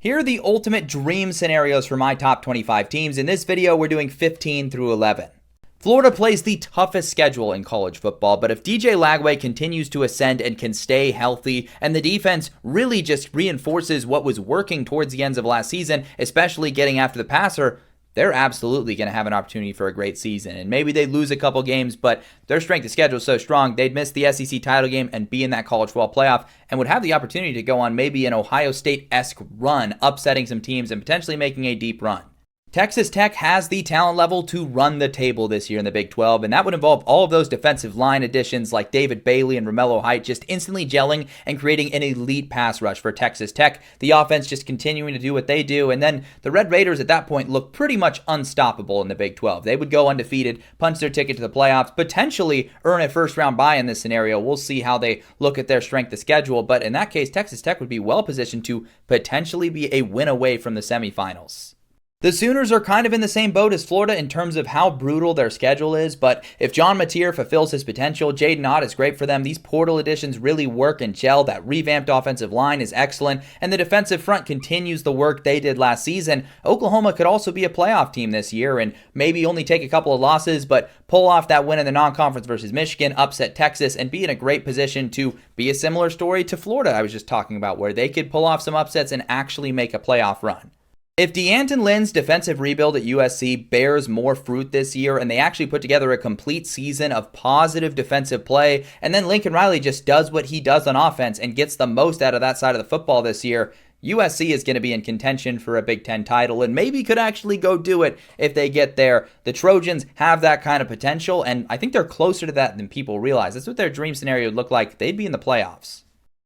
Here are the ultimate dream scenarios for my top 25 teams. In this video, we're doing 15 through 11. Florida plays the toughest schedule in college football, but if DJ Lagway continues to ascend and can stay healthy, and the defense really just reinforces what was working towards the ends of last season, especially getting after the passer, they're absolutely going to have an opportunity for a great season. And maybe they lose a couple games, but their strength of schedule is so strong, they'd miss the SEC title game and be in that college football playoff and would have the opportunity to go on maybe an Ohio State-esque run, upsetting some teams and potentially making a deep run. Texas Tech has the talent level to run the table this year in the Big 12, and that would involve all of those defensive line additions like David Bailey and Romello Height just instantly gelling and creating an elite pass rush for Texas Tech. The offense just continuing to do what they do, and then the Red Raiders at that point look pretty much unstoppable in the Big 12. They would go undefeated, punch their ticket to the playoffs, potentially earn a first-round bye in this scenario. We'll see how they look at their strength of schedule, but in that case, Texas Tech would be well positioned to potentially be a win away from the semifinals. The Sooners are kind of in the same boat as Florida in terms of how brutal their schedule is, but if John Mateer fulfills his potential, Jaden Ott is great for them. These portal additions really work and gel. That revamped offensive line is excellent, and the defensive front continues the work they did last season. Oklahoma could also be a playoff team this year and maybe only take a couple of losses, but pull off that win in the non-conference versus Michigan, upset Texas, and be in a great position to be a similar story to Florida I was just talking about, where they could pull off some upsets and actually make a playoff run. If D'Anton Lynn's defensive rebuild at USC bears more fruit this year and they actually put together a complete season of positive defensive play, and then Lincoln Riley just does what he does on offense and gets the most out of that side of the football this year, USC is going to be in contention for a Big Ten title and maybe could actually go do it if they get there. The Trojans have that kind of potential, and I think they're closer to that than people realize. That's what their dream scenario would look like. They'd be in the playoffs.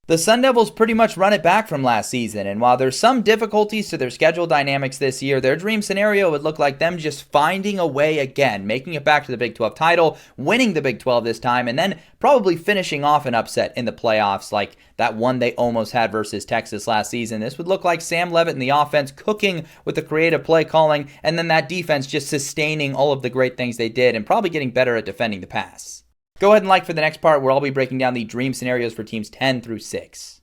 The Sun Devils pretty much run it back from last season, and while there's some difficulties to their schedule dynamics this year, their dream scenario would look like them just finding a way again, making it back to the Big 12 title, winning the Big 12 this time, and then probably finishing off an upset in the playoffs like that one they almost had versus Texas last season. This would look like Sam Levitt and the offense cooking with the creative play calling, and then that defense just sustaining all of the great things they did and probably getting better at defending the pass. Go ahead and like for the next part where I'll be breaking down the dream scenarios for teams 10 through 6.